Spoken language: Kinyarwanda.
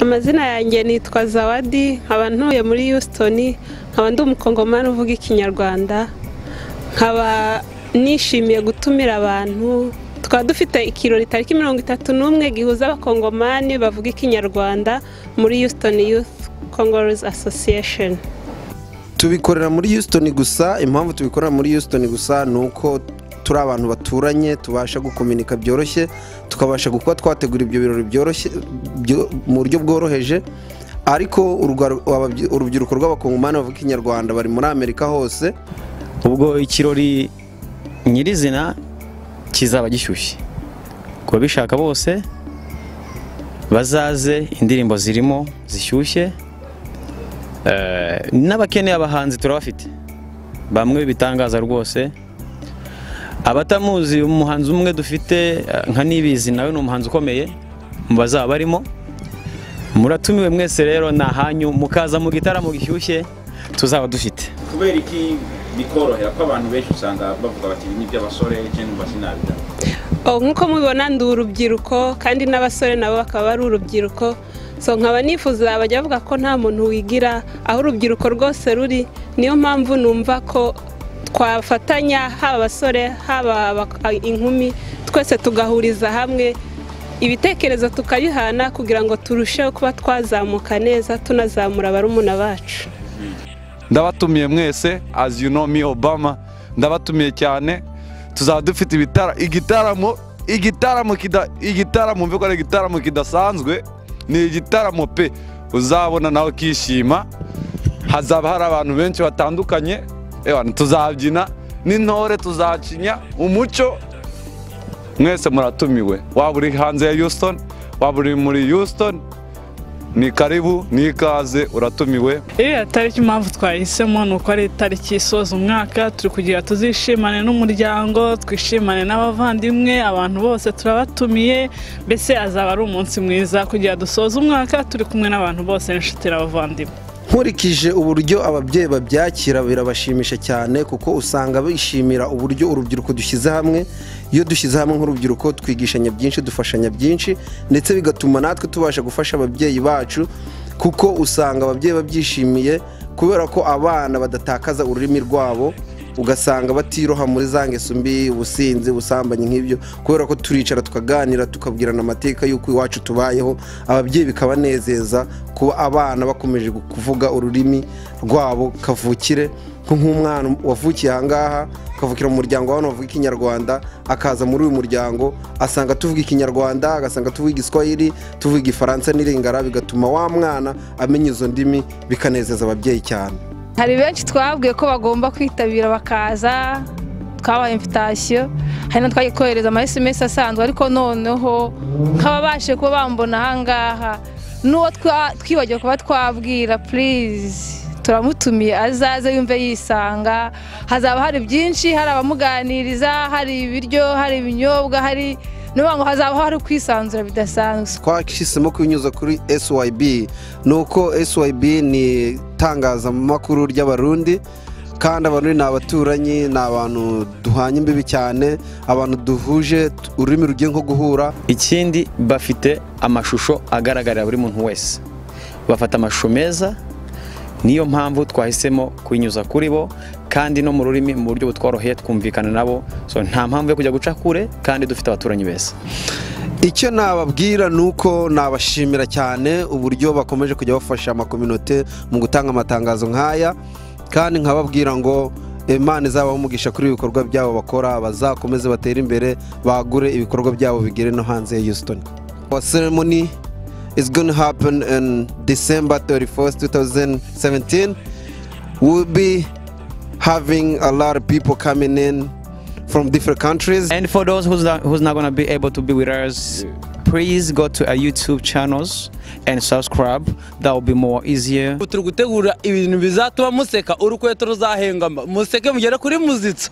Amazina yanjye nitwa Zawadi, nkaba ntuye muri Houston, nkaba ndi umukongomani uvuga ikinyarwanda, nkaba nishimiye gutumira abantu. Tukaba dufite ikirori itariki 31 gihuza abakongomani bavuga ikinyarwanda muri Houston Youth Congolese Association. Tubikorera muri Houston gusa, impamvu tubikorera muri Houston gusa nuko turi abantu baturanye, tubasha gukomunika byoroshye, tukabasha gukora twategura ibyo birori byoroshye mu buryo bworoheje. Ariko urubyiruko rw'abakongomani bavuga ikinyarwanda bari muri Amerika hose. Ubwo ikirori nyirizina kizaba gishyushye, ko bishaka bose bazaze, indirimbo zirimo zishyushye, n'abakeneye abahanzi turabafite bamwe bitangaza rwose. Abatamuzi umuhanzi umwe dufite nka Nibizi, nawe ni umuhanzi ukomeye mu bazaba barimo. Muratumiwe mwese rero, nahanyu mukaza mu gitaramo gishyushye tuzaba dufite. Kubera iki bikorohera ko abantu benshi usanga bavuga bati ni by'abasore cyangwa basinabida? Nkuko mubibona ndi urubyiruko kandi n'abasore nabo bakaba ari urubyiruko, so nkaba nifuza bajya bavuga ko nta muntu wigira, aho urubyiruko rwose ruri. Niyo mpamvu numva ko twafatanya, haba abasore haba inkumi, twese tugahuriza hamwe ibitekerezo tukabihana kugira ngo turusheho kuba twazamuka neza, tunazamura barumuna bacu. Ndabatumiye mwese, as you know me Obama, ndabatumiye cyane. Tuzaba dufite igitaramo mvuga ari igitaramo kidasanzwe, ni igitaramo pe uzabona nawe kishima. Hazaba hari abantu benshi batandukanye, tuzabyina n'intore, tuzacinya umuco. Mwese muratumiwe, waba uri hanze ya Houston, waba uri muri Houston, ni karibu, ni ikaze, uratumiwe. Tariki impamvu twahisemo nuko ari tariki isoza umwaka, turi kugira tuzishimane n'umuryango, twishimane n'abavandimwe, abantu bose turabatumiye. Mbese azaba ari umunsi mwiza kugira dusoza umwaka turi kumwe n'abantu bose n'inshuti n'abavandimwe. Nkurikije uburyo ababyeyi babyakira birabashimisha cyane, kuko usanga bishimira uburyo urubyiruko dushyize hamwe. Iyo dushyize hamwe nk'urubyiruko twigishanya byinshi, dufashanya byinshi, ndetse bigatuma natwe tubasha gufasha ababyeyi bacu, kuko usanga ababyeyi babyishimiye kubera ko abana badatakaza ururimi rwabo, ugasanga batiroha muri za ngeso mbi, ubusinzi, ubusambanyi nk'ibyo, kubera ko turicara tukaganira tukabwirana amateka y'uko iwacu tubayeho. Ababyeyi bikabanezeza kuba abana bakomeje kuvuga ururimi rwabo kavukire, nk'umwana wavukiye ahangaha akavukira mu muryango w'abantu bavuga ikinyarwanda, akaza muri uyu muryango asanga tuvuga ikinyarwanda, agasanga tuvuga igiswahili, tuvuga igifaransa n'irengara, bigatuma wa mwana amenya izo ndimi, bikanezeza ababyeyi cyane. Hari benshi twabwiye ko bagomba kwitabira bakaza, twabaye invitation, hari na twayikohereza ama SMS asanzwe, ariko noneho nkababashe kuba bambona ahangaha n'uwo twibagiye kuba twabwira, please turamutumiye azaze yumve yisanga. Hazaba hari byinshi, hari abamuganiriza, hari ibiryo, hari ibinyobwa, hari ngo hazaba hari kwisanzura bidasanzwe. Twashisemo kubinyuza kuri SYB, nuko SYB ni itangazamakuru ry'abarundi, kandi abarundi ni abaturanyi, ni abantu duhanye imbibi cyane, abantu duhuje ururimi rugiye nko guhura. Ikindi bafite amashusho agaragarira buri muntu wese, bafata amashusho meza. Niyo mpamvu twahisemo kuyinyuza kuri bo, kandi no mu rurimi mu buryo butworoheye twumvikana nabo, so nta mpamvu yo kujya guca kure, kandi dufite abaturanyi beza. Icyo nababwira nuko nabashimira cyane uburyo bakomeje kujya bafasha amakominote mu gutanga amatangazo nk'aya, kandi nkababwira ngo Imana izabaho umugisha kuri ibikorwa byabo bakora, bazakomeze batere imbere, bagure ibikorwa byabo bigere no hanze ya Houston. Our ceremony is going to happen on December 31st, 2017. We'll be having a lot of people coming in from different countries. And for those who's not going to be able to be with us, please go to our YouTube channels and subscribe. That will be more easier. Turi gutegura ibintu bizatuma museka, urukweto ruzahengama, museke mugera kuri muzitso.